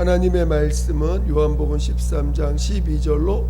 하나님의 말씀은 요한복음 13장 12절로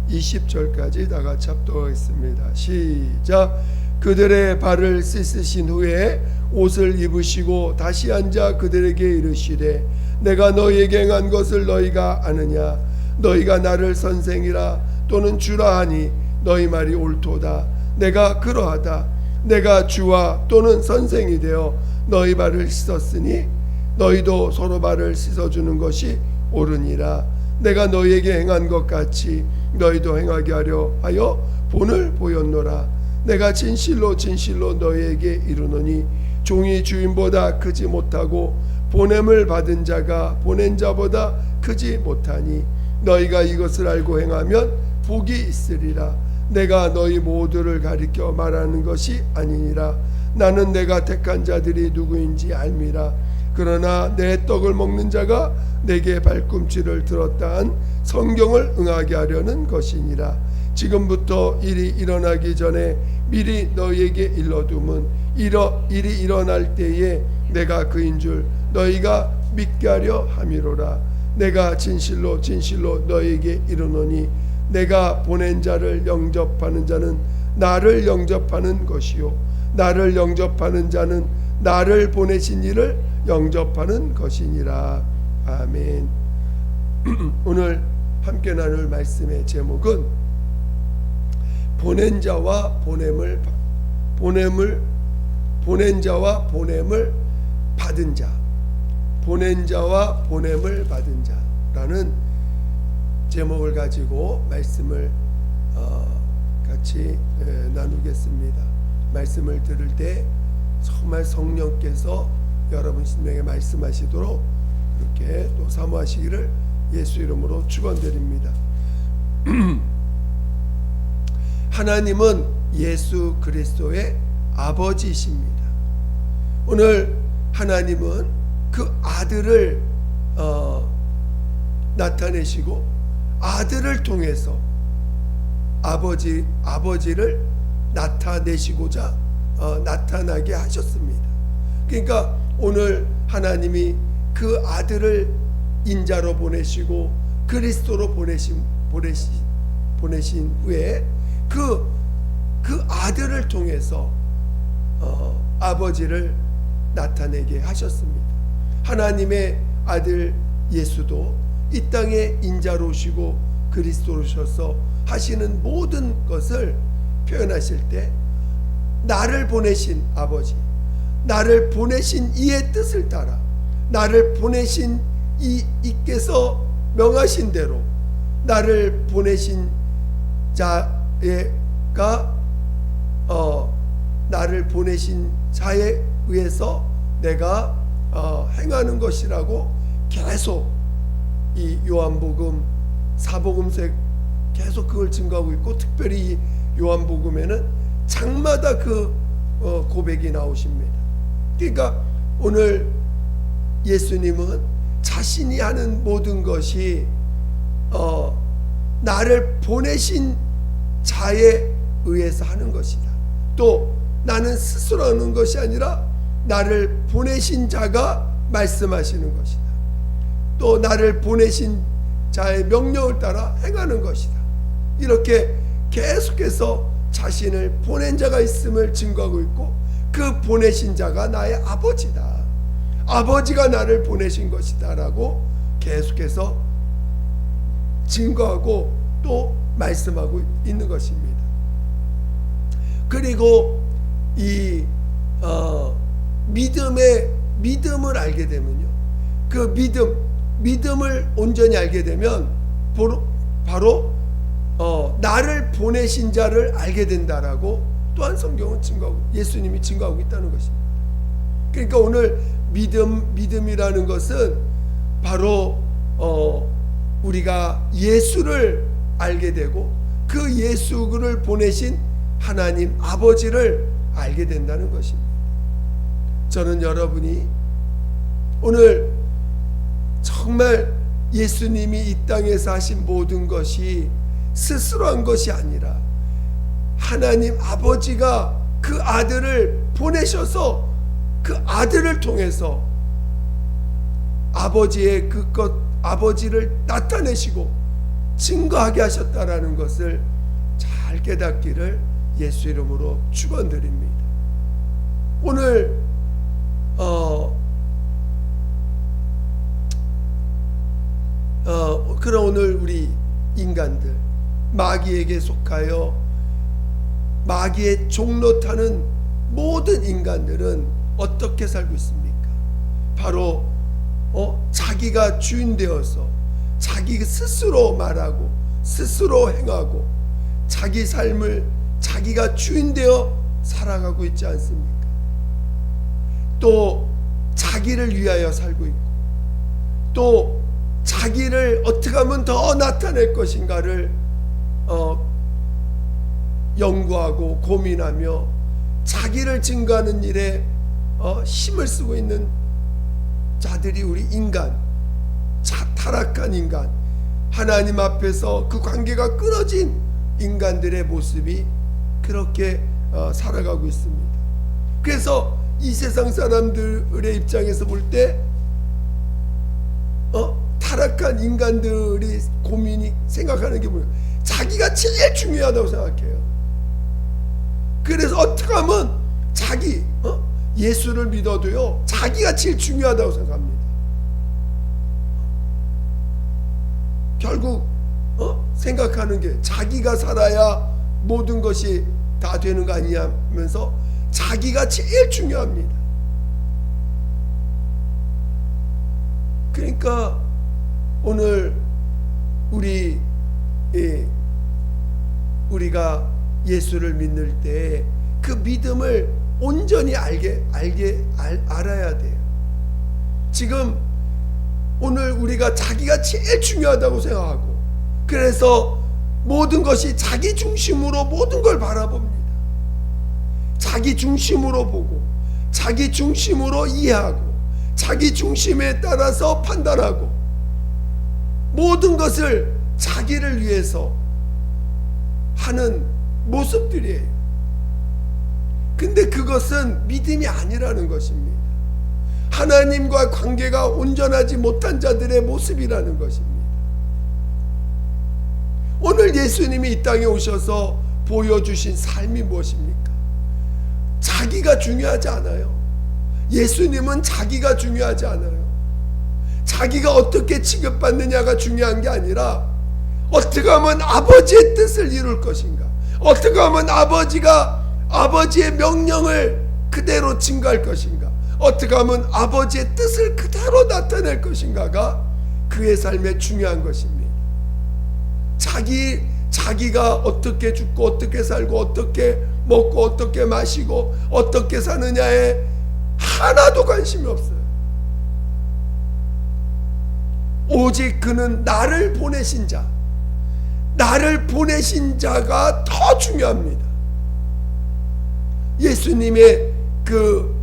20절까지 다 같이 합독하겠습니다. 시작. 그들의 발을 씻으신 후에 옷을 입으시고 다시 앉아 그들에게 이르시되 내가 너희에게 행한 것을 너희가 아느냐. 너희가 나를 선생이라 또는 주라 하니 너희 말이 옳도다. 내가 그러하다. 내가 주와 또는 선생이 되어 너희 발을 씻었으니 너희도 서로 발을 씻어주는 것이 옳으니라. 내가 너희에게 행한 것 같이 너희도 행하게 하려 하여 본을 보였노라. 내가 진실로 진실로 너희에게 이르노니 종이 주인보다 크지 못하고 보냄을 받은 자가 보낸 자보다 크지 못하니 너희가 이것을 알고 행하면 복이 있으리라. 내가 너희 모두를 가리켜 말하는 것이 아니니라. 나는 내가 택한 자들이 누구인지 알미라. 그러나 내 떡을 먹는 자가 내게 발꿈치를 들었다 한 성경을 응하게 하려는 것이니라. 지금부터 일이 일어나기 전에 미리 너희에게 일러둠은 일이 일어날 때에 내가 그인 줄 너희가 믿게 하려 함이로라. 내가 진실로 진실로 너희에게 이르노니 내가 보낸 자를 영접하는 자는 나를 영접하는 것이요 나를 영접하는 자는 나를 보내신 이를 영접하는 것이니라. 아멘. 오늘 함께 나눌 말씀의 제목은 보낸 자와 보냄을 받은 자, 보낸 자와 보냄을 받은 자라는 제목을 가지고 말씀을 같이 나누겠습니다. 말씀을 들을 때 정말 성령께서 여러분 심령에 말씀하시도록 그렇게 또 사모하시기를 예수 이름으로 축원드립니다. 하나님은 예수 그리스도의 아버지이십니다. 오늘 하나님은 그 아들을 나타내시고 아들을 통해서 아버지를 나타내시고자 나타나게 하셨습니다. 그러니까 오늘 하나님이 그 아들을 인자로 보내시고 그리스도로 보내신 후에 그 아들을 통해서 아버지를 나타내게 하셨습니다. 하나님의 아들 예수도 이 땅에 인자로 오시고 그리스도로 오셔서 하시는 모든 것을 표현하실 때 나를 보내신 아버지, 나를 보내신 이의 뜻을 따라 나를 보내신 이께서 명하신 대로 나를 보내신 나를 보내신 자에 의해서 내가 행하는 것이라고 계속 이 요한복음 사복음서에 계속 그걸 증거하고 있고, 특별히 이 요한복음에는 장마다 그 고백이 나오십니다. 그러니까 오늘 예수님은 자신이 하는 모든 것이 나를 보내신 자에 의해서 하는 것이다. 또 나는 스스로 하는 것이 아니라 나를 보내신 자가 말씀하시는 것이다. 또 나를 보내신 자의 명령을 따라 행하는 것이다. 이렇게 계속해서 자신을 보낸 자가 있음을 증거하고 있고, 그 보내신 자가 나의 아버지다, 아버지가 나를 보내신 것이다 라고 계속해서 증거하고 또 말씀하고 있는 것입니다. 그리고 이 믿음을 알게 되면요, 그 믿음을 온전히 알게 되면 바로 나를 보내신 자를 알게 된다라고 또한 성경은 증거하고 예수님이 증거하고 있다는 것입니다. 그러니까 오늘 믿음이라는 것은 바로 우리가 예수를 알게 되고 그 예수를 보내신 하나님 아버지를 알게 된다는 것입니다. 저는 여러분이 오늘 정말 예수님이 이 땅에서 하신 모든 것이 스스로 한 것이 아니라 하나님 아버지가 그 아들을 보내셔서 그 아들을 통해서 아버지의 아버지를 나타내시고 증거하게 하셨다라는 것을 잘 깨닫기를 예수 이름으로 축원드립니다. 오늘 그럼 오늘 우리 인간들, 마귀에게 속하여 마귀의 종노타는 모든 인간들은 어떻게 살고 있습니까? 바로 자기가 주인 되어서 자기 스스로 말하고 스스로 행하고 자기 삶을 자기가 주인 되어 살아가고 있지 않습니까? 또 자기를 위하여 살고 있고 또 자기를 어떻게 하면 더 나타낼 것인가를 연구하고 고민하며 자기를 증거하는 일에 힘을 쓰고 있는 자들이 우리 인간, 타락한 인간, 하나님 앞에서 그 관계가 끊어진 인간들의 모습이 그렇게 살아가고 있습니다. 그래서 이 세상 사람들의 입장에서 볼 때 타락한 인간들이 고민이 생각하는 게 뭐예요? 자기가 제일 중요하다고 생각해요. 그래서 어떻게 하면 자기 예수를 믿어도요 자기가 제일 중요하다고 생각합니다. 결국 생각하는 게 자기가 살아야 모든 것이 다 되는 거 아니냐면서 자기가 제일 중요합니다. 그러니까 오늘 우리가 예수를 믿을 때 그 믿음을 온전히 알아야 돼요. 지금 오늘 우리가 자기가 제일 중요하다고 생각하고 그래서 모든 것이 자기 중심으로 모든 걸 바라봅니다. 자기 중심으로 보고 자기 중심으로 이해하고 자기 중심에 따라서 판단하고 모든 것을 자기를 위해서 하는 모습들이에요. 근데 그것은 믿음이 아니라는 것입니다. 하나님과 관계가 온전하지 못한 자들의 모습이라는 것입니다. 오늘 예수님이 이 땅에 오셔서 보여주신 삶이 무엇입니까? 자기가 중요하지 않아요. 예수님은 자기가 중요하지 않아요. 자기가 어떻게 취급받느냐가 중요한 게 아니라 어떻게 하면 아버지의 뜻을 이룰 것인가, 어떻게 하면 아버지의 명령을 그대로 증거할 것인가, 어떻게 하면 아버지의 뜻을 그대로 나타낼 것인가가 그의 삶에 중요한 것입니다. 자기가 어떻게 죽고 어떻게 살고 어떻게 먹고 어떻게 마시고 어떻게 사느냐에 하나도 관심이 없어요. 오직 그는 나를 보내신 자가 더 중요합니다. 예수님의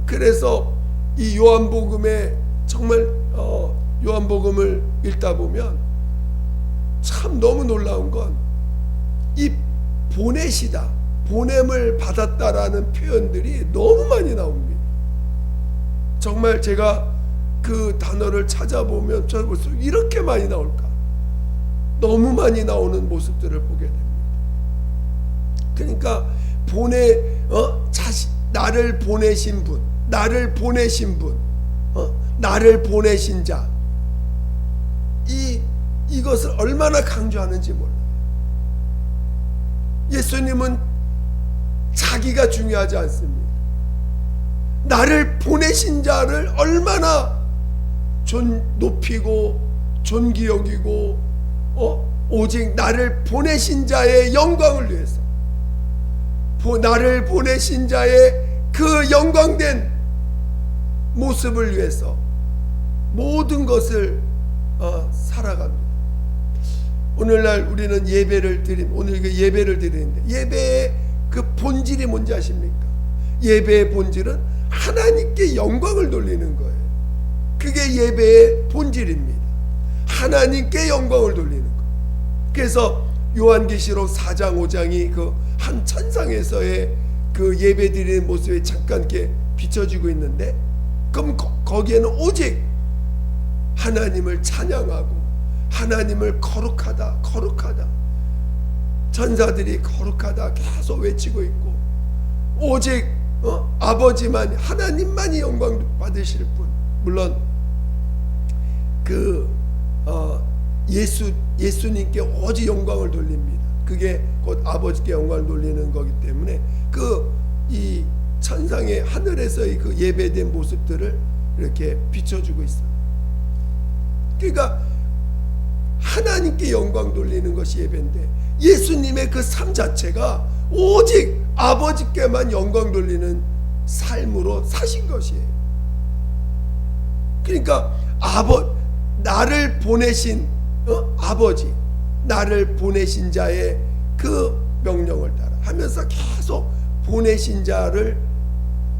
그래서 이 요한복음에 정말 요한복음을 읽다 보면 참 너무 놀라운 건 이 보내시다, 보냄을 받았다라는 표현들이 너무 많이 나옵니다. 정말 제가 그 단어를 찾아보면 저 벌써 이렇게 많이 나올까? 너무 많이 나오는 모습들을 보게 됩니다. 그러니까 나를 보내신 분, 나를 보내신 분, 나를 보내신 자, 이것을 얼마나 강조하는지 몰라요. 예수님은 자기가 중요하지 않습니다. 나를 보내신 자를 얼마나 높이고 존귀 여기고 오직 나를 보내신 자의 영광을 위해서, 나를 보내신 자의 그 영광된 모습을 위해서 모든 것을 살아갑니다. 오늘날 우리는 예배를 드리는데 예배의 그 본질이 뭔지 아십니까? 예배의 본질은 하나님께 영광을 돌리는 거예요. 그게 예배의 본질입니다. 하나님께 영광을 돌리는 거. 그래서 요한계시록 4장 5장이 그 한 천상에서의 그 예배 드리는 모습에 잠깐 이렇게 비춰지고 있는데, 그럼 거기에는 오직 하나님을 찬양하고 하나님을 거룩하다 거룩하다, 천사들이 거룩하다 계속 외치고 있고, 오직 아버지만, 하나님만이 영광 받으실 분. 물론 그 예수님께 오직 영광을 돌립니다. 그게 곧 아버지께 영광을 돌리는 거기 때문에 이 천상의 하늘에서의 그 예배된 모습들을 이렇게 비춰주고 있어요. 그러니까 하나님께 영광 돌리는 것이 예배인데, 예수님의 그 삶 자체가 오직 아버지께만 영광 돌리는 삶으로 사신 것이에요. 그러니까 나를 보내신 아버지, 나를 보내신 자의 그 명령을 따라 하면서 계속 보내신 자를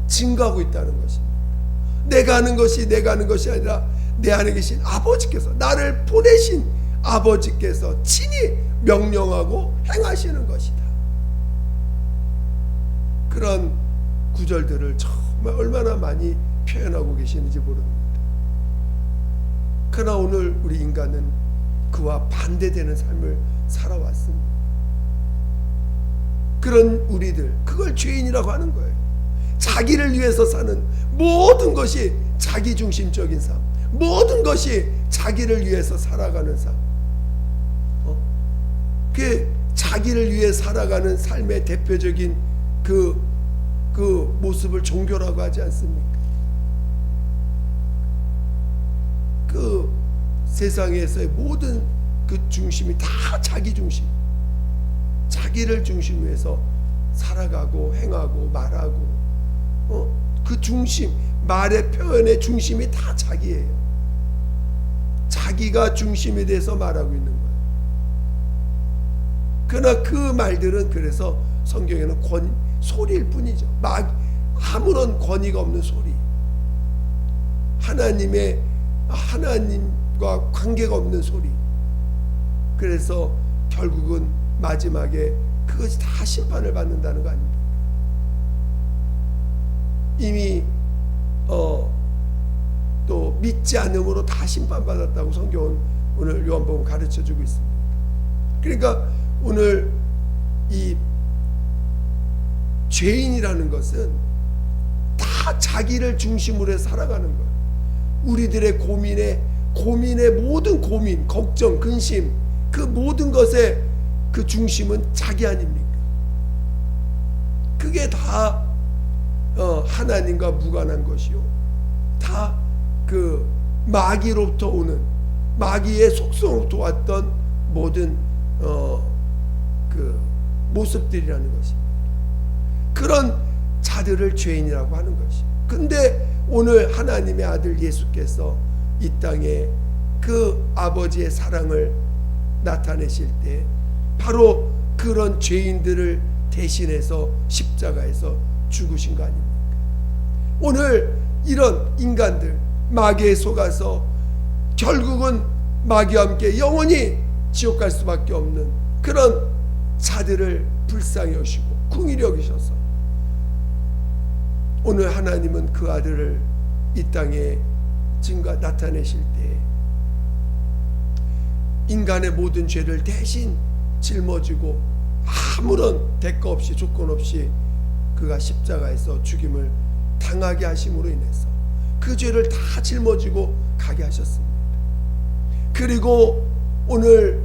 증거하고 있다는 것입니다. 내가 하는 것이 아니라 내 안에 계신 아버지께서, 나를 보내신 아버지께서 친히 명령하고 행하시는 것이다. 그런 구절들을 정말 얼마나 많이 표현하고 계시는지 모릅니다. 그러나 오늘 우리 인간은 그와 반대되는 삶을 살아왔습니다. 그런 우리들, 그걸 죄인이라고 하는 거예요. 자기를 위해서 사는 모든 것이 자기중심적인 삶, 모든 것이 자기를 위해서 살아가는 삶, 그 자기를 위해 살아가는 삶의 대표적인 그 모습을 종교라고 하지 않습니까? 그 세상에서의 모든 그 중심이 다 자기 중심, 자기를 중심으로 해서 살아가고 행하고 말하고, 그 중심, 말의 표현의 중심이 다 자기예요. 자기가 중심이 돼서 말하고 있는 거예요. 그러나 그 말들은 그래서 성경에는 소리일 뿐이죠. 아무런 권위가 없는 소리, 하나님과 관계가 없는 소리. 그래서 결국은 마지막에 그것이 다 심판을 받는다는 거 아닙니까? 이미 또 믿지 않음으로 다 심판받았다고 성경은 오늘 요한복음 가르쳐주고 있습니다. 그러니까 오늘 이 죄인이라는 것은 다 자기를 중심으로 해서 살아가는 거예요. 우리들의 고민의 모든 고민, 걱정, 근심, 그 모든 것의 그 중심은 자기 아닙니까? 그게 다 하나님과 무관한 것이요, 다 그 마귀로부터 오는, 마귀의 속성으로부터 왔던 모든 그 모습들이라는 것입니다. 그런 자들을 죄인이라고 하는 것이에요. 근데 오늘 하나님의 아들 예수께서 이 땅에 그 아버지의 사랑을 나타내실 때 바로 그런 죄인들을 대신해서 십자가에서 죽으신 거 아닙니까? 오늘 이런 인간들, 마귀에 속아서 결국은 마귀와 함께 영원히 지옥 갈 수밖에 없는 그런 자들을 불쌍히 여기시고 긍휼히 여기셔서 오늘 하나님은 그 아들을 이 땅에 나타내실 때 인간의 모든 죄를 대신 짊어지고 아무런 대가 없이 조건 없이 그가 십자가에서 죽임을 당하게 하심으로 인해서 그 죄를 다 짊어지고 가게 하셨습니다. 그리고 오늘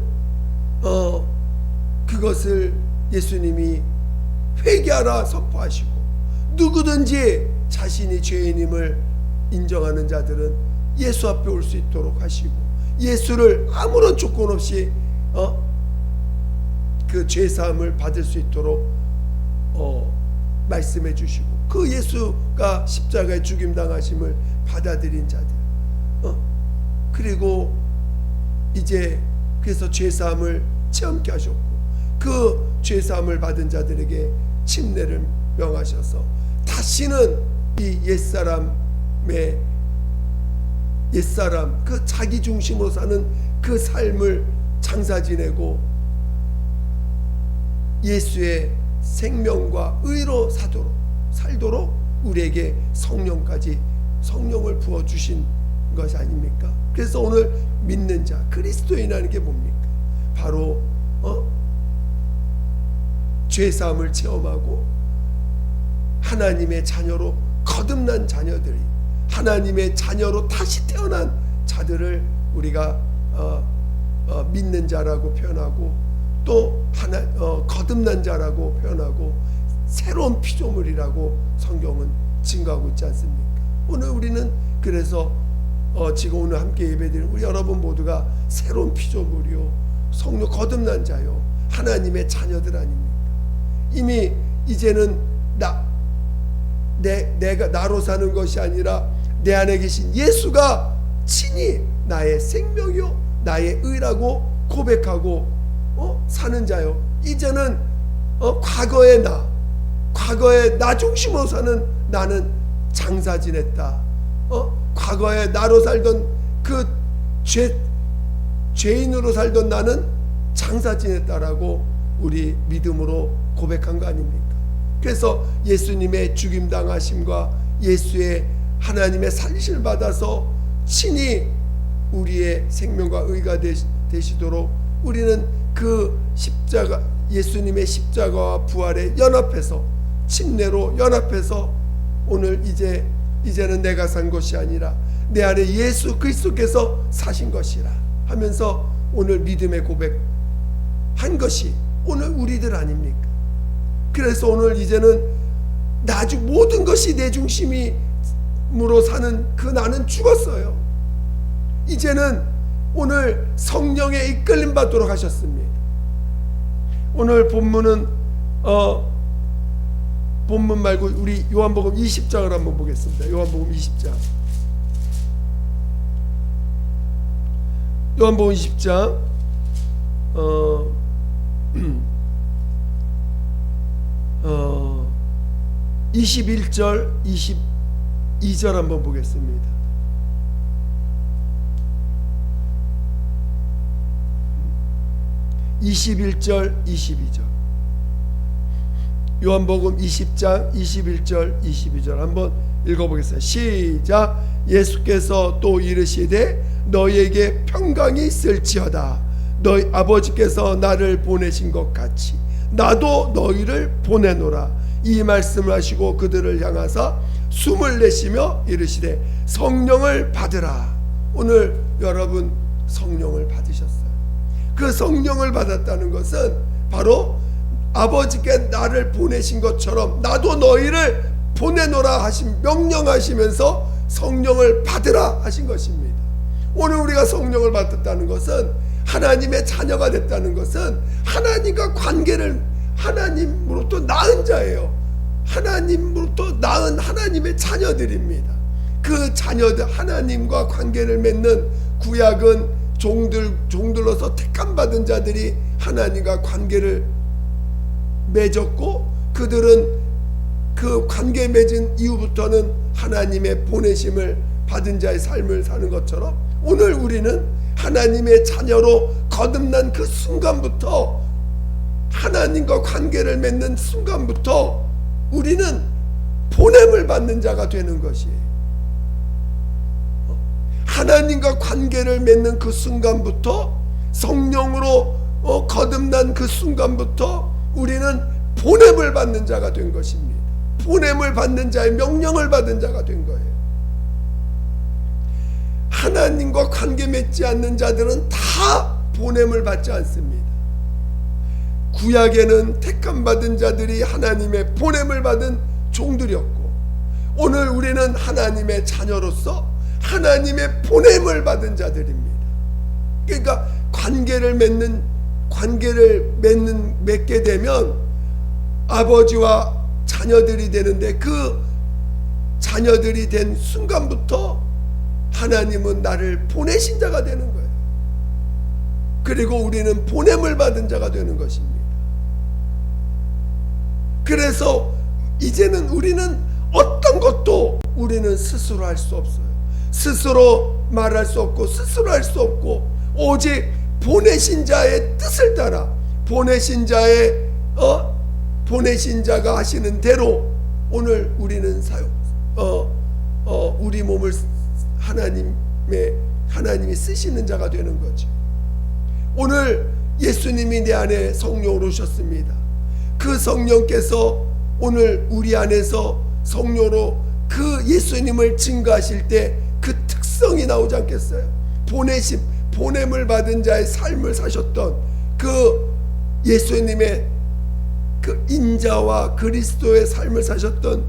그것을 예수님이 회개하라 선포하시고, 누구든지 자신이 죄인임을 인정하는 자들은 예수 앞에 올 수 있도록 하시고, 예수를 아무런 조건 없이 그 죄사함을 받을 수 있도록 말씀해 주시고, 그 예수가 십자가에 죽임 당하심을 받아들인 자들, 그리고 이제 그래서 죄사함을 체험케 하셨고, 그 죄사함을 받은 자들에게 침례를 명하셔서 다시는 이 옛사람 그 자기 중심으로 사는 그 삶을 장사 지내고 예수의 생명과 의로 살도록 우리에게 성령을 부어주신 것이 아닙니까? 그래서 오늘 믿는 자, 그리스도인이라는 게 뭡니까? 바로 죄사함을 체험하고 하나님의 자녀로 거듭난 자녀들이, 하나님의 자녀로 다시 태어난 자들을 우리가 믿는 자라고 표현하고, 또 거듭난 자라고 표현하고, 새로운 피조물이라고 성경은 증거하고 있지 않습니까? 오늘 우리는 그래서 지금 오늘 함께 예배드리는 우리 여러분 모두가 새로운 피조물이요, 성령 거듭난 자요, 하나님의 자녀들 아닙니까? 이미 이제는 내가 나로 사는 것이 아니라 내 안에 계신 예수가 친히 나의 생명이요 나의 의라고 고백하고 사는 자요. 이제는 과거의 나 중심으로 사는 나는 장사 지냈다. 과거에 나로 살던 그 죄인으로 살던 나는 장사 지냈다라고 우리 믿음으로 고백한 거 아닙니까? 그래서 예수님의 죽임당하심과 예수의 하나님의 살리심을 받아서 친히 우리의 생명과 의가 되시도록 우리는 그 십자가, 예수님의 십자가와 부활에 연합해서, 침례로 연합해서 오늘 이제는 내가 산 것이 아니라 내 안에 예수 그리스도께서 사신 것이라 하면서 오늘 믿음의 고백한 것이 오늘 우리들 아닙니까? 그래서 오늘 이제는 모든 것이 내 중심으로 사는 그 나는 죽었어요. 이제는 오늘 성령의 이끌림 받도록 하셨습니다. 오늘 본문은 본문 말고 우리 요한복음 20장을 한번 보겠습니다. 요한복음 20장. 요한복음 20장 21절 22절 한번 보겠습니다. (21절) (22절) 요한복음 20장 21절 22절 한번 읽어보겠습니다. 시작. 예수께서 또 이르시되 너희에게 평강이 있을지어다. 너희 아버지께서 나를 보내신 것 같이 나도 너희를 보내노라. 이 말씀을 하시고 그들을 향하사 숨을 내쉬며 이르시되 성령을 받으라. 오늘 여러분 성령을 받으셨어요. 그 성령을 받았다는 것은 바로 아버지께 나를 보내신 것처럼 나도 너희를 보내노라 명령하시면서 성령을 받으라 하신 것입니다. 오늘 우리가 성령을 받았다는 것은, 하나님의 자녀가 됐다는 것은 하나님과 관계를, 하나님으로부터 낳은 자예요. 하나님으로부터 낳은 하나님의 자녀들입니다. 그 자녀들, 하나님과 관계를 맺는, 구약은 종들로서 택함받은 자들이 하나님과 관계를 맺었고, 그들은 그 관계 맺은 이후부터는 하나님의 보내심을 받은 자의 삶을 사는 것처럼, 오늘 우리는 하나님의 자녀로 거듭난 그 순간부터, 하나님과 관계를 맺는 순간부터 우리는 보냄을 받는 자가 되는 것이에요. 하나님과 관계를 맺는 그 순간부터, 성령으로 거듭난 그 순간부터 우리는 보냄을 받는 자가 된 것입니다. 보냄을 받는 자의 명령을 받은 자가 된 거예요. 하나님과 관계 맺지 않는 자들은 다 보냄을 받지 않습니다. 구약에는 택함받은 자들이 하나님의 보냄을 받은 종들이었고, 오늘 우리는 하나님의 자녀로서 하나님의 보냄을 받은 자들입니다. 그러니까 관계를 맺게 되면 아버지와 자녀들이 되는데, 그 자녀들이 된 순간부터 하나님은 나를 보내신 자가 되는 거예요. 그리고 우리는 보냄을 받은 자가 되는 것입니다. 그래서 이제는 우리는 어떤 것도 우리는 스스로 할 수 없어요. 스스로 말할 수 없고 스스로 할 수 없고, 오직 보내신 자의 뜻을 따라, 보내신 자가 하시는 대로 오늘 우리는 우리 몸을 하나님 하나님이 쓰시는 자가 되는 거죠. 오늘 예수님이 내 안에 성령으로 오셨습니다. 그 성령께서 오늘 우리 안에서 성령으로 그 예수님을 증거하실 때 그 특성이 나오지 않겠어요? 보냄을 받은 자의 삶을 사셨던 그 예수님의 그 인자와 그리스도의 삶을 사셨던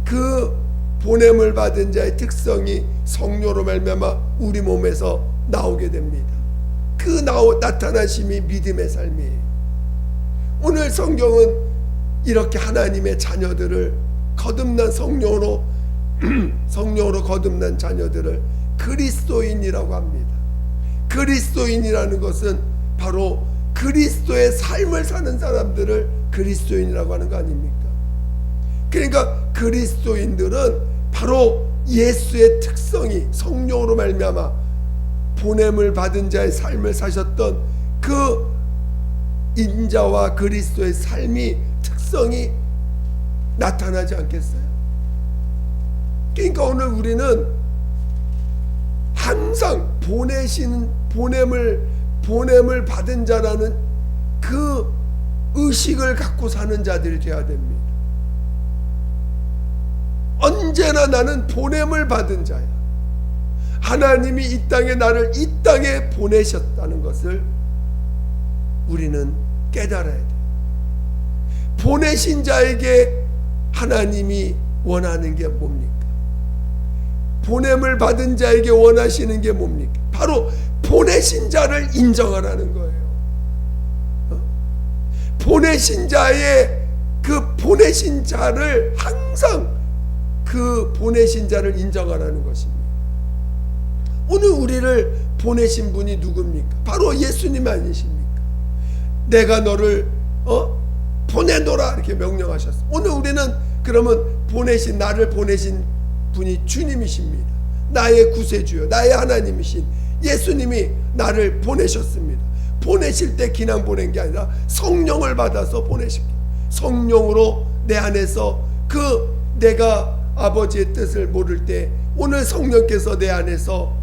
그 보냄을 받은 자의 특성이 성령으로 말미암아 우리 몸에서 나오게 됩니다. 그 나타나심이 믿음의 삶이에요. 오늘 성경은 이렇게 하나님의 자녀들을 거듭난 성령으로 거듭난 자녀들을 그리스도인이라고 합니다. 그리스도인이라는 것은 바로 그리스도의 삶을 사는 사람들을 그리스도인이라고 하는 거 아닙니까? 그러니까 그리스도인들은 바로 예수의 특성이 성령으로 말미암아 보냄을 받은 자의 삶을 사셨던 그 인자와 그리스도의 삶이 특성이 나타나지 않겠어요? 그러니까 오늘 우리는 항상 보냄을 받은 자라는 그 의식을 갖고 사는 자들이 되어야 됩니다. 언제나 나는 보냄을 받은 자야. 하나님이 이 땅에 나를 이 땅에 보내셨다는 것을 우리는 깨달아야 돼. 보내신 자에게 하나님이 원하는 게 뭡니까? 보냄을 받은 자에게 원하시는 게 뭡니까? 바로 보내신 자를 인정하라는 거예요. 보내신 자의 그 보내신 자를 항상 그 보내신 자를 인정하라는 것입니다. 오늘 우리를 보내신 분이 누굽니까? 바로 예수님 아니십니까? 내가 너를 보내노라 이렇게 명령하셨어. 오늘 우리는 그러면 나를 보내신 분이 주님이십니다. 나의 구세주요 나의 하나님이신 예수님이 나를 보내셨습니다. 보내실 때 그냥 보낸 게 아니라 성령을 받아서 보내십니다. 성령으로 내 안에서 내가 아버지의 뜻을 모를 때 오늘 성령께서 내 안에서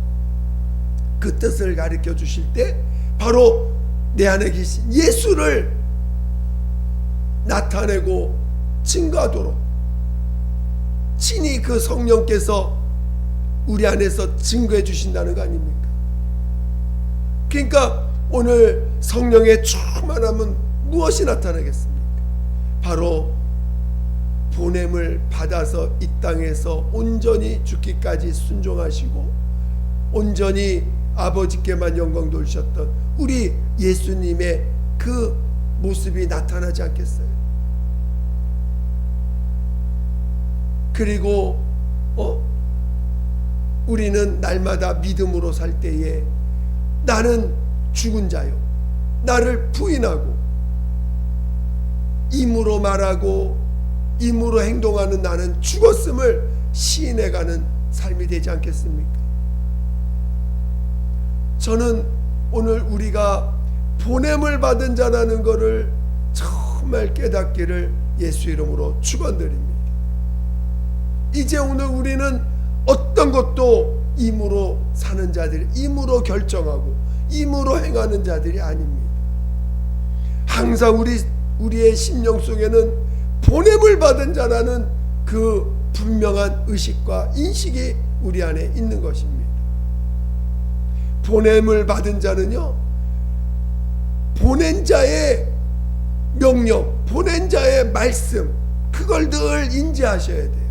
그 뜻을 가르쳐 주실 때 바로 내 안에 계신 예수를 나타내고 증거하도록 친히 그 성령께서 우리 안에서 증거해 주신다는 거 아닙니까? 그러니까 오늘 성령의 충만함은 무엇이 나타나겠습니까? 바로 보냄을 받아서 이 땅에서 온전히 죽기까지 순종하시고 온전히 아버지께만 영광 돌리셨던 우리 예수님의 그 모습이 나타나지 않겠어요? 그리고 우리는 날마다 믿음으로 살 때에 나는 죽은 자요 나를 부인하고 임으로 말하고 임으로 행동하는 나는 죽었음을 시인해가는 삶이 되지 않겠습니까? 저는 오늘 우리가 보냄을 받은 자라는 것을 정말 깨닫기를 예수 이름으로 축원드립니다. 이제 오늘 우리는 어떤 것도 임으로 사는 자들이 임으로 결정하고 임으로 행하는 자들이 아닙니다. 항상 우리의 심령 속에는 보냄을 받은 자라는 그 분명한 의식과 인식이 우리 안에 있는 것입니다. 보냄을 받은 자는요 보낸 자의 명령, 보낸 자의 말씀 그걸 늘 인지하셔야 돼요.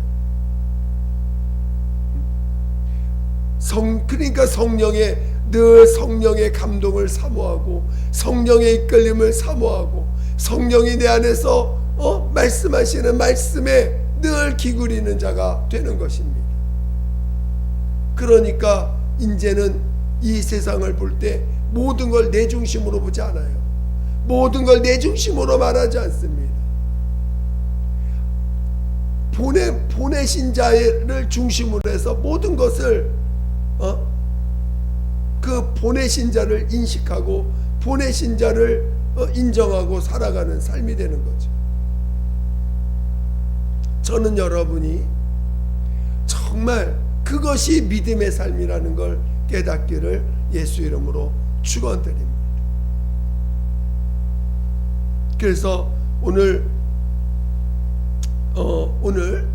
그러니까 늘 성령의 감동을 사모하고 성령의 이끌림을 사모하고 성령이 내 안에서 말씀하시는 말씀에 늘 기울이는 자가 되는 것입니다. 그러니까 이제는 이 세상을 볼 때 모든 걸 내 중심으로 보지 않아요. 모든 걸 내 중심으로 말하지 않습니다. 보내신 자를 중심으로 해서 모든 것을 그 보내신 자를 인식하고 보내신 자를 인정하고 살아가는 삶이 되는 거죠. 저는 여러분이 정말 그것이 믿음의 삶이라는 걸 깨닫기를 예수 이름으로 축원드립니다. 그래서 오늘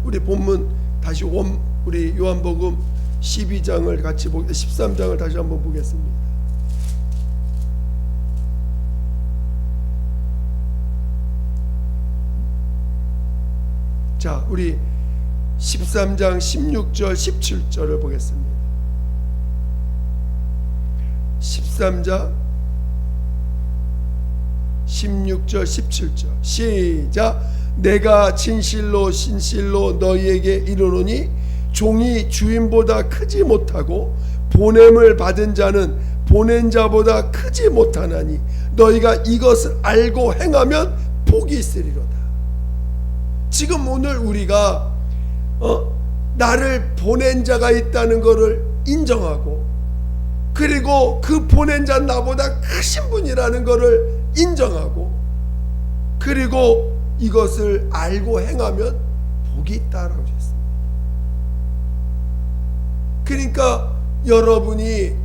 우리 본문 다시 우리 요한복음 12장을 같이 13장을 다시 한번 보겠습니다. 자, 우리 13장 16절 17절을 보겠습니다. 13장 16절 17절 시작. 내가 진실로 진실로 너희에게 이르노니 종이 주인보다 크지 못하고 보냄을 받은 자는 보낸 자보다 크지 못하나니 너희가 이것을 알고 행하면 복이 있으리로다. 지금 오늘 우리가 나를 보낸 자가 있다는 것을 인정하고, 그리고 그 보낸 자 나보다 크신 분이라는 것을 인정하고, 그리고 이것을 알고 행하면 복이 있다라고 했습니다. 그러니까 여러분이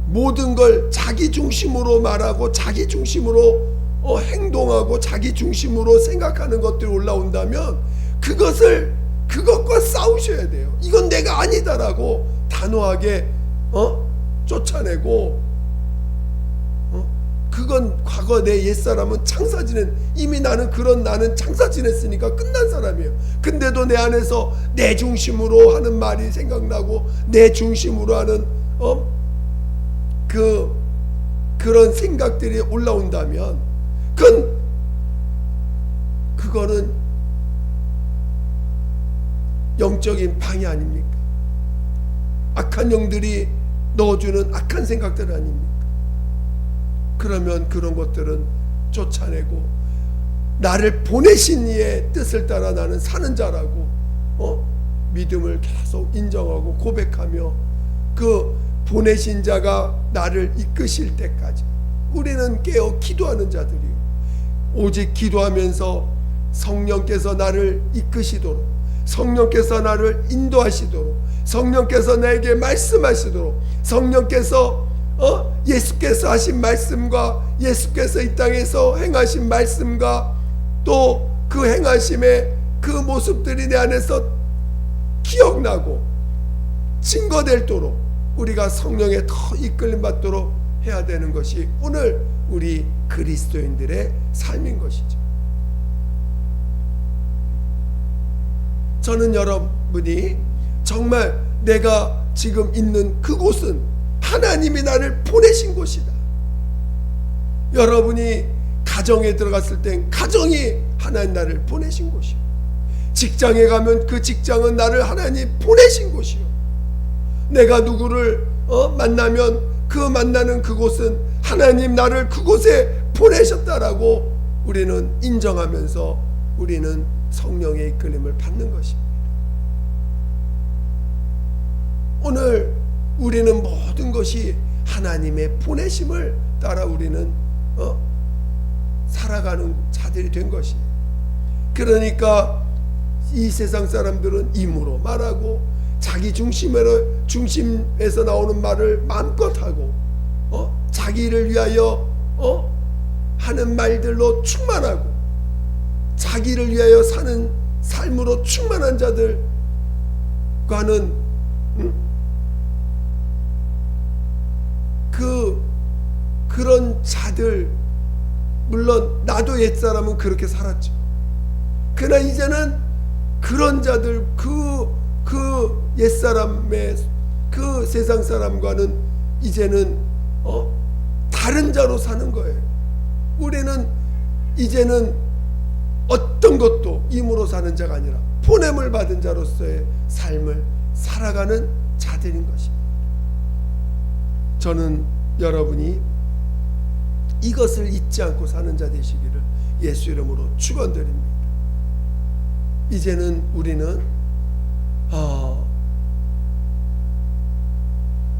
모든 걸 자기 중심으로 말하고 자기 중심으로 행동하고 자기 중심으로 생각하는 것들이 올라온다면 그것과 싸우셔야 돼요. 이건 내가 아니다라고 단호하게 쫓아내고, 그건 과거 내 옛사람은 창사 지낸, 이미 나는 창사 지냈으니까 끝난 사람이에요. 근데도 내 안에서 내 중심으로 하는 말이 생각나고 내 중심으로 하는 그런 생각들이 올라온다면 그거는 영적인 방해 아닙니까? 악한 영들이 넣어주는 악한 생각들 아닙니까? 그러면 그런 것들은 쫓아내고, 나를 보내신 이의 뜻을 따라 나는 사는 자라고 믿음을 계속 인정하고 고백하며, 그 보내신 자가 나를 이끄실 때까지 우리는 깨어 기도하는 자들이요, 오직 기도하면서 성령께서 나를 이끄시도록, 성령께서 나를 인도하시도록, 성령께서 나에게 말씀하시도록, 성령께서 예수께서 하신 말씀과 예수께서 이 땅에서 행하신 말씀과 또 그 행하심의 그 모습들이 내 안에서 기억나고 증거될도록 우리가 성령에 더 이끌림 받도록 해야 되는 것이 오늘 우리 그리스도인들의 삶인 것이죠. 저는 여러분이 정말 내가 지금 있는 그곳은 하나님이 나를 보내신 곳이다. 여러분이 가정에 들어갔을 땐 가정이 하나님 나를 보내신 곳이요, 직장에 가면 그 직장은 나를 하나님 보내신 곳이요, 내가 누구를 만나면 그 만나는 그곳은 하나님 나를 그곳에 보내셨다라고 우리는 인정하면서 우리는 성령의 이끌림을 받는 것입니다. 오늘 우리는 모든 것이 하나님의 보내심을 따라 우리는 살아가는 자들이 된 것이에요. 그러니까 이 세상 사람들은 임으로 말하고 자기 중심에서 나오는 말을 마음껏 하고 자기를 위하여 하는 말들로 충만하고 자기를 위하여 사는 삶으로 충만한 자들과는 그런 자들, 물론 나도 옛사람은 그렇게 살았죠. 그러나 이제는 그런 자들, 그 옛사람의 그 세상 사람과는 이제는 다른 자로 사는 거예요. 우리는 이제는 어떤 것도 임으로 사는 자가 아니라 보냄을 받은 자로서의 삶을 살아가는 자들인 것입니다. 저는 여러분이 이것을 잊지 않고 사는 자 되시기를 예수 이름으로 축원드립니다. 이제는 우리는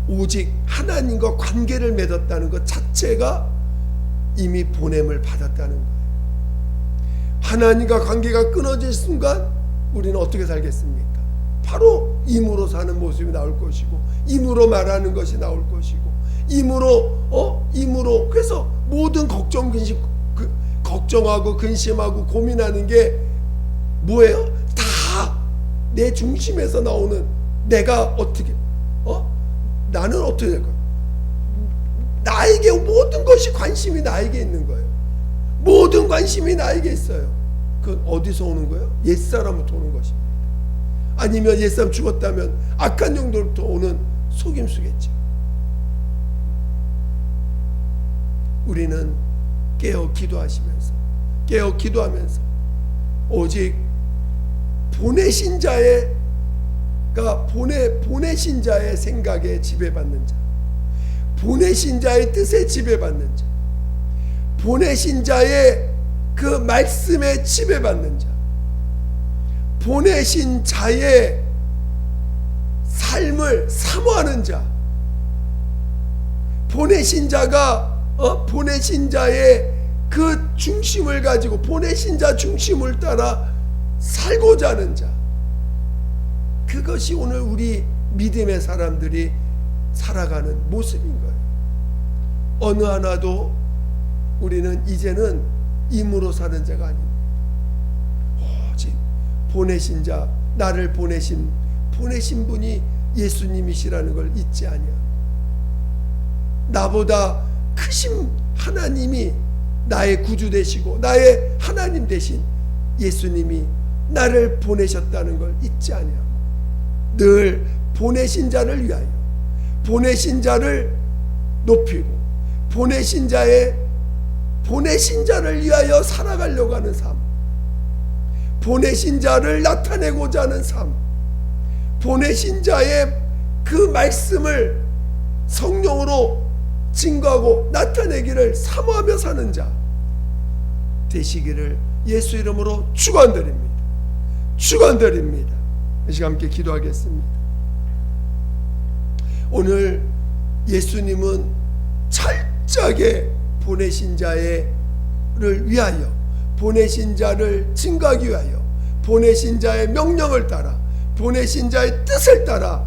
오직 하나님과 관계를 맺었다는 것 자체가 이미 보냄을 받았다는 거예요. 하나님과 관계가 끊어질 순간 우리는 어떻게 살겠습니까? 바로 임으로 사는 모습이 나올 것이고, 임으로 말하는 것이 나올 것이고, 임으로 그래서 모든 걱정하고 근심하고 고민하는 게 뭐예요? 다 내 중심에서 나오는, 내가 어떻게 나는 어떻게 될까? 나에게 모든 것이 관심이 나에게 있는 거예요. 모든 관심이 나에게 있어요. 그건 어디서 오는 거예요? 옛사람부터 오는 것입니다. 아니면 옛사람 죽었다면 악한 영들부터 오는 속임수겠죠. 우리는 깨어 기도하면서 오직 보내신 자의 생각에 지배받는 자, 보내신 자의 뜻에 지배받는 자, 보내신 자의 그 말씀에 지배받는 자, 보내신 자의 삶을 사모하는 자, 보내신 자가 보내신 자의 그 중심을 가지고 보내신 자 중심을 따라 살고자 하는 자, 그것이 오늘 우리 믿음의 사람들이 살아가는 모습인 거예요. 어느 하나도 우리는 이제는 임으로 사는 자가 아닙니다. 오직 보내신 자, 나를 보내신 분이 예수님이시라는 걸 잊지 아니하고, 나보다 크신 하나님이 나의 구주 되시고 나의 하나님 되신 예수님이 나를 보내셨다는 걸 잊지 아니하고, 늘 보내신 자를 위하여, 보내신 자를 높이고 보내신 자를 위하여 살아가려고 하는 삶, 보내신 자를 나타내고자 하는 삶, 보내신 자의 그 말씀을 성령으로 증거하고 나타내기를 사모하며 사는 자 되시기를 예수 이름으로 축원드립니다. 이 시간 함께 기도하겠습니다. 오늘 예수님은 철저하게 보내신 자를 위하여, 보내신 자를 증거하기 위하여, 보내신 자의 명령을 따라, 보내신 자의 뜻을 따라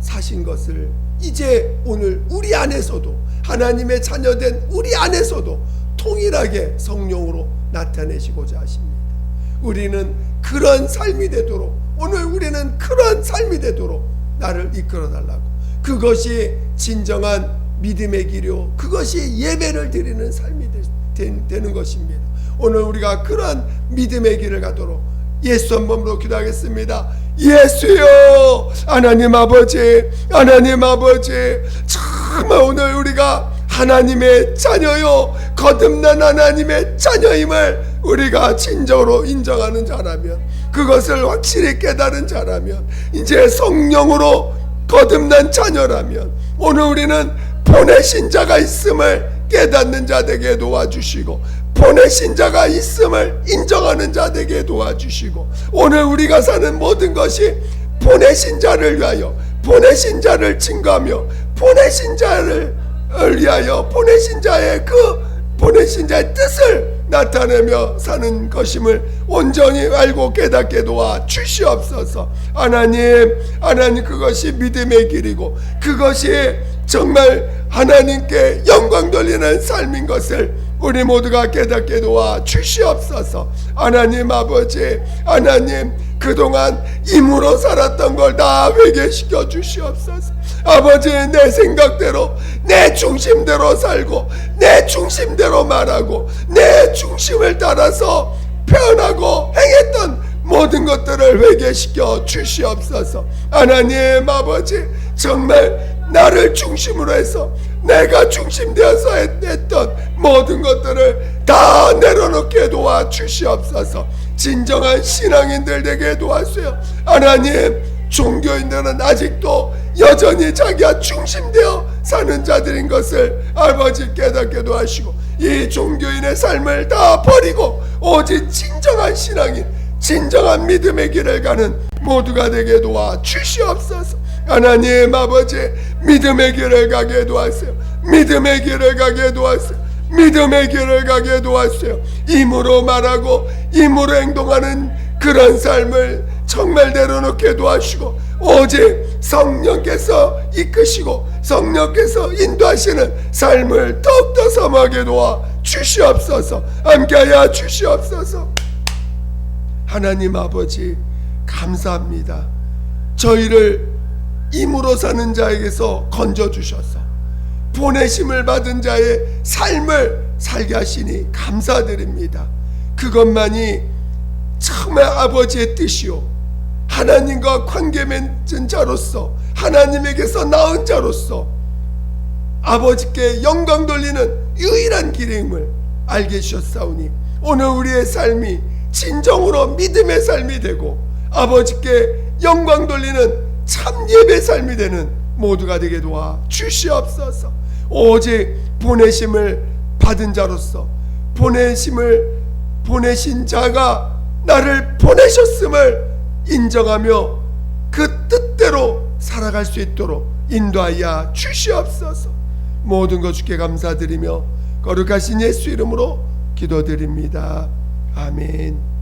사신 것을 이제 오늘 우리 안에서도, 하나님의 자녀된 우리 안에서도 동일하게 성령으로 나타내시고자 하십니다. 우리는 그런 삶이 되도록, 오늘 우리는 그런 삶이 되도록 나를 이끌어 달라고, 그것이 진정한 믿음의 길이요, 그것이 예배를 드리는 삶이 되는 것입니다. 오늘 우리가 그러한 믿음의 길을 가도록 예수 한 번으로 기도하겠습니다. 예수여, 하나님 아버지, 정말 오늘 우리가 하나님의 자녀요, 거듭난 하나님의 자녀임을 우리가 진정으로 인정하는 자라면, 그것을 확실히 깨달은 자라면, 이제 성령으로 거듭난 자녀라면 오늘 우리는 보내신 자가 있음을 깨닫는 자 되게 도와주시고, 보내신 자가 있음을 인정하는 자 되게 도와주시고, 오늘 우리가 사는 모든 것이 보내신 자를 위하여, 보내신 자를 증거하며, 보내신 자를 위하여, 보내신 자의 뜻을 나타내며 사는 것임을 온전히 알고 깨닫게 도와 주시옵소서. 하나님, 그것이 믿음의 길이고, 그것이 정말 하나님께 영광 돌리는 삶인 것을 우리 모두가 깨닫게 도와 주시옵소서. 하나님 아버지, 그동안 임으로 살았던 걸 다 회개시켜 주시옵소서. 아버지, 내 생각대로, 내 중심대로 살고, 내 중심대로 말하고, 내 중심을 따라서 표현하고 행했던 모든 것들을 회개시켜 주시옵소서. 하나님 아버지, 정말 나를 중심으로 해서 내가 중심되어서 했던 모든 것들을 다 내려놓게 도와 주시옵소서. 진정한 신앙인들 되게 도와주세요. 하나님, 종교인들은 아직도 여전히 자기가 중심되어 사는 자들인 것을 아버지 깨닫게 도와주시고, 이 종교인의 삶을 다 버리고 오직 진정한 신앙인, 진정한 믿음의 길을 가는 모두가 되게 도와 주시옵소서. 하나님 아버지, 믿음의 길을 가게 도와주세요. 믿음의 길을 가게 도와주세요. 믿음의 길을 가게 도와주세요. 임으로 말하고 임으로 행동하는 그런 삶을 정말 내려놓게 도와주시고 오직 성령께서 이끄시고 성령께서 인도하시는 삶을 더욱더 삼하게 도와 주시옵소서. 함께하여 주시옵소서. 하나님 아버지 감사합니다. 저희를 임으로 사는 자에게서 건져주셔서 보내심을 받은 자의 삶을 살게 하시니 감사드립니다. 그것만이 정말 아버지의 뜻이요, 하나님과 관계 맺은 자로서 하나님에게서 나은 자로서 아버지께 영광 돌리는 유일한 길임을 알게 주셨사오니 오늘 우리의 삶이 진정으로 믿음의 삶이 되고 아버지께 영광 돌리는 참 예배 삶이 되는 모두가 되게 도와 주시옵소서. 오직 보내심을 받은 자로서 보내신 자가 나를 보내셨음을 인정하며 그 뜻대로 살아갈 수 있도록 인도하여 주시옵소서. 모든 것 주께 감사드리며 거룩하신 예수 이름으로 기도드립니다. 아멘.